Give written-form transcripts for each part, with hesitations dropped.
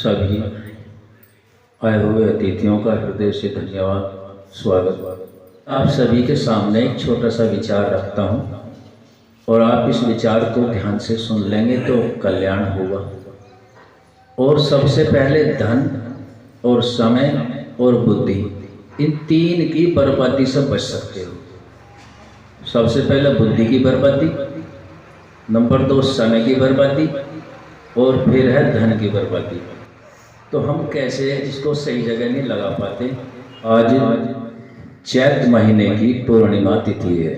सभी आए हुए अतिथियों का हृदय से धन्यवाद, स्वागत। आप सभी के सामने एक छोटा सा विचार रखता हूँ और आप इस विचार को ध्यान से सुन लेंगे तो कल्याण होगा। और सबसे पहले धन और समय और बुद्धि, इन तीन की बर्बादी से बच सकते हो। सबसे पहले बुद्धि की बर्बादी, नंबर 2 समय की बर्बादी और फिर है धन की बर्बादी। तो हम कैसे इसको सही जगह नहीं लगा पाते। आज चैत्र महीने की पूर्णिमा तिथि है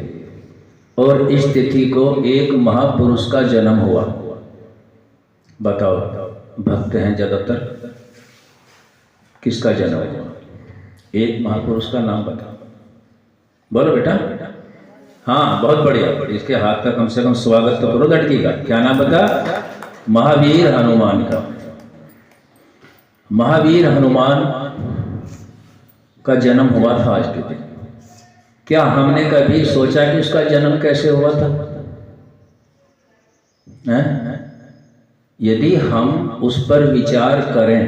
और इस तिथि को एक महापुरुष का जन्म हुआ। बताओ, भक्त हैं ज़्यादातर, किसका जन्म हुआ? एक महापुरुष का नाम बताओ, बोलो बेटा। हाँ, बहुत बढ़िया। इसके हाथ का कम से कम स्वागत तो करो लड़की का। क्या नाम बता? महावीर हनुमान का। महावीर हनुमान का जन्म हुआ था आज के दिन। क्या हमने कभी सोचा कि उसका जन्म कैसे हुआ था? यदि हम उस पर विचार करें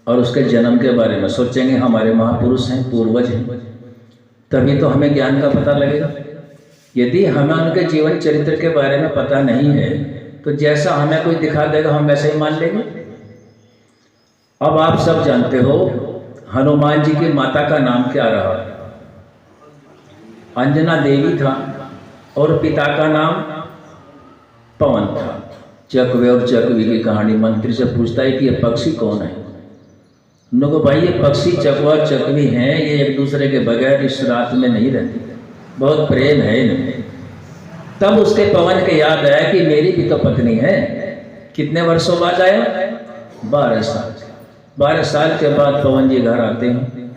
और उसके जन्म के बारे में सोचेंगे, हमारे महापुरुष हैं, पूर्वज हैं, तभी तो हमें ज्ञान का पता लगेगा। यदि हमें उनके जीवन चरित्र के बारे में पता नहीं है तो जैसा हमें कोई दिखा देगा हम वैसे ही मान लेंगे। अब आप सब जानते हो हनुमान जी की माता का नाम क्या रहा? अंजना देवी था और पिता का नाम पवन था। चकवे और चकवी की कहानी, मंत्री से पूछता है कि ये पक्षी कौन है? उनको भाई ये पक्षी चकवा और चकवी हैं, ये एक दूसरे के बगैर इस रात में नहीं रहती, बहुत प्रेम है इनमें। तब उसके पवन के याद आया कि मेरी भी तो पत्नी है। कितने वर्षों बाद आया? 12 साल। 12 साल के बाद पवन जी घर आते हैं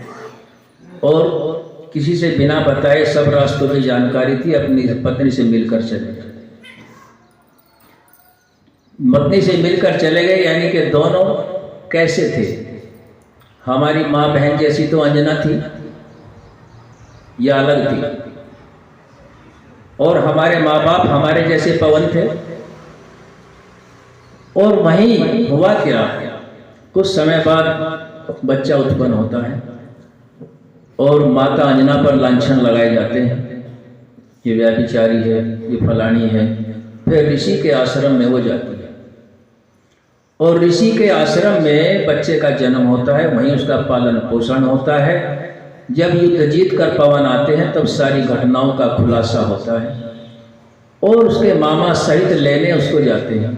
और किसी से बिना बताए सब रास्तों की जानकारी थी, अपनी पत्नी से मिलकर चले गए। पत्नी से मिलकर चले गए यानी कि दोनों कैसे थे? हमारी माँ बहन जैसी तो अंजना थी या अलग थी? और हमारे माँ बाप हमारे जैसे पवन थे। और वहीं हुआ क्या, कुछ समय बाद बच्चा उत्पन्न होता है और माता अंजना पर लांछन लगाए जाते हैं, ये व्यभिचारी है, ये फलानी है। फिर ऋषि के आश्रम में वो जाती है और ऋषि के आश्रम में बच्चे का जन्म होता है, वहीं उसका पालन पोषण होता है। जब युद्ध जीत कर पवन आते हैं तब सारी घटनाओं का खुलासा होता है और उसके मामा सहित लेने उसको जाते हैं,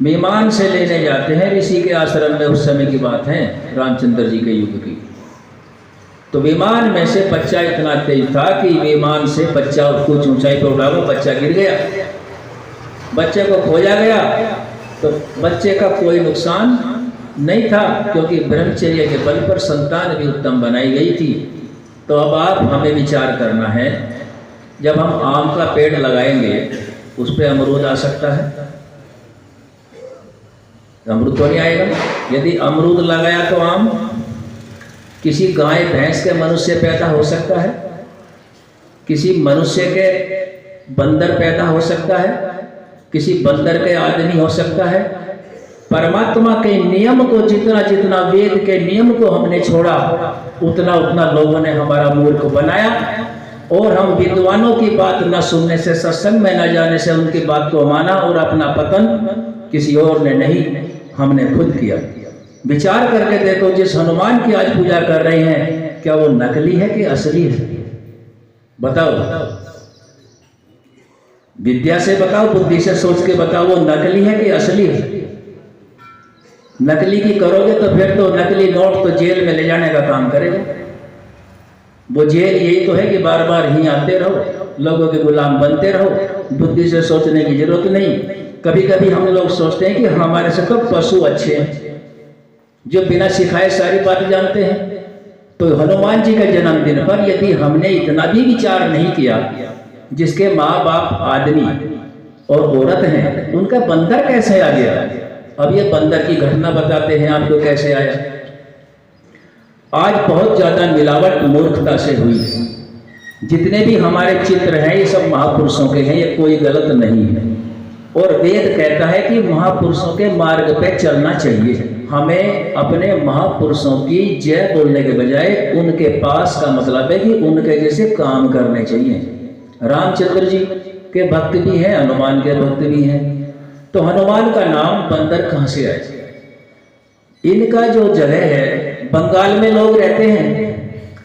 विमान से लेने जाते हैं ऋषि के आश्रम में। उस समय की बात है, रामचंद्र जी के युग की। तो विमान में से बच्चा इतना तेज था कि विमान से बच्चा कुछ ऊंचाई पर उड़ा, वो बच्चा गिर गया, बच्चे को खोजा गया। तो बच्चे का कोई नुकसान नहीं था क्योंकि ब्रह्मचर्य के बल पर संतान भी उत्तम बनाई गई थी। तो अब आप हमें विचार करना है, जब हम आम का पेड़ लगाएंगे उस पर अमरूद आ सकता है? अमरूद तो नहीं आएगा। यदि अमरूद लगाया तो आम? किसी गाय भैंस के मनुष्य पैदा हो सकता है? किसी मनुष्य के बंदर पैदा हो सकता है? किसी बंदर के आदमी हो सकता है? परमात्मा के नियम को जितना जितना वेद के नियम को हमने छोड़ा उतना उतना लोगों ने हमारा मूर्ख बनाया। और हम विद्वानों की बात न सुनने से, सत्संग में न जाने से उनकी बात को माना और अपना पतन किसी और ने नहीं, हमने खुद किया। विचार करके देखो, जिस हनुमान की आज पूजा कर रहे हैं, क्या वो नकली है कि असली है? बताओ, विद्या से बताओ, बुद्धि से सोच के बताओ, वो नकली है कि असली है? नकली की करोगे तो फिर तो नकली नोट तो जेल में ले जाने का काम करेगा। वो जेल यही तो है कि बार बार ही आते रहो, लोगों के गुलाम बनते रहो, बुद्धि से सोचने की जरूरत नहीं। कभी कभी हम लोग सोचते हैं कि हमारे से तो पशु अच्छे हैं जो बिना सिखाए सारी बात जानते हैं। तो हनुमान जी के जन्मदिन पर यदि हमने इतना भी विचार नहीं किया, जिसके माँ बाप आदमी और औरत हैं, उनका बंदर कैसे आ गया? अब ये बंदर की घटना बताते हैं आपको कैसे आया। आज बहुत ज़्यादा मिलावट मूर्खता से हुई है। जितने भी हमारे चित्र हैं ये सब महापुरुषों के हैं, ये कोई गलत नहीं है। और वेद कहता है कि महापुरुषों के मार्ग पे चलना चाहिए। हमें अपने महापुरुषों की जय बोलने के बजाय उनके पास का मतलब है कि उनके जैसे काम करने चाहिए। रामचंद्र जी के भक्त भी हैं, हनुमान के भक्त भी हैं। तो हनुमान का नाम बंदर कहाँ से आया? इनका जो जगह है, बंगाल में लोग रहते हैं,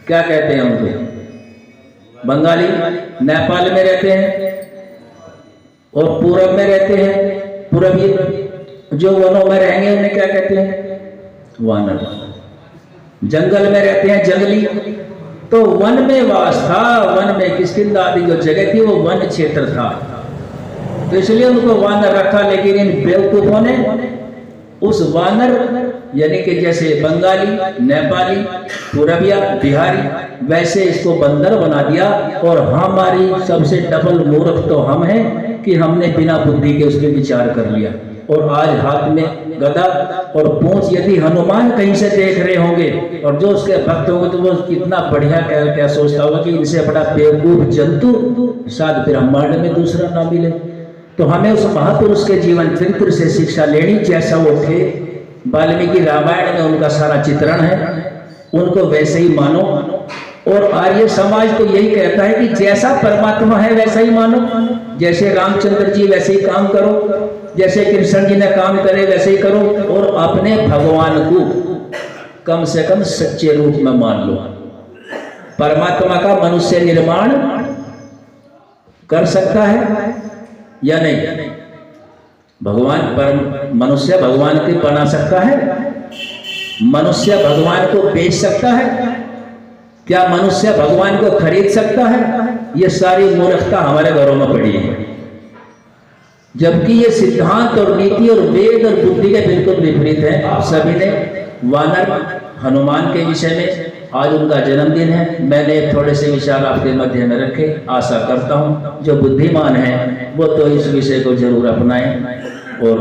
क्या कहते हैं उनको? बंगाली। नेपाल में रहते हैं और पूरब में रहते हैं, पूरबी जो वनों में रहेंगे उन्हें क्या कहते हैं? वानर। जंगल में रहते हैं, जंगली। तो वन में वास था, वन में किष्किंधा आदि जो जगह थी वो वन क्षेत्र था, तो इसलिए उनको वानर रखा। लेकिन इन बेवकूफों ने उस वानर यानी कि जैसे बंगाली, नेपाली, पूरबिया, बिहारी, वैसे इसको बंदर बना दिया। और हमारी सबसे डबल मूर्ख तो हम हैं कि हमने बिना बुद्धि के उसके विचार कर लिया। और आज हाथ में गदा और पूंछ यदि हनुमान कहीं से देख रहे होंगे और जो उसके भक्त होंगे तो वो कितना बढ़िया क्या सोचता होगा कि इनसे बड़ा बेवकूफ जंतु शायद ब्रह्मांड में दूसरा ना मिले। तो हमें उस महापुरुष के जीवन चरित्र से शिक्षा लेनी, जैसा वो थे। वाल्मीकि रामायण में उनका सारा चित्रण है, उनको वैसे ही मानो। और आर्य समाज तो यही कहता है कि जैसा परमात्मा है वैसा ही मानो। जैसे रामचंद्र जी वैसे ही काम करो, जैसे कृष्ण जी ने काम करे वैसे ही करो, और अपने भगवान को कम से कम सच्चे रूप में मान लो। परमात्मा का मनुष्य निर्माण कर सकता है या नहीं? भगवान मनुष्य भगवान को बना सकता है? मनुष्य भगवान को बेच सकता है? क्या मनुष्य भगवान को खरीद सकता है? ये सारी मूर्खता हमारे घरों में पड़ी है, जबकि ये सिद्धांत और नीति और वेद और बुद्धि के बिल्कुल विपरीत है। आप सभी ने वानर हनुमान के विषय में, आज उनका जन्मदिन है, मैंने थोड़े से विचार आपके मध्य में रखे। आशा करता हूँ जो बुद्धिमान है वो तो इस विषय को जरूर अपनाएं और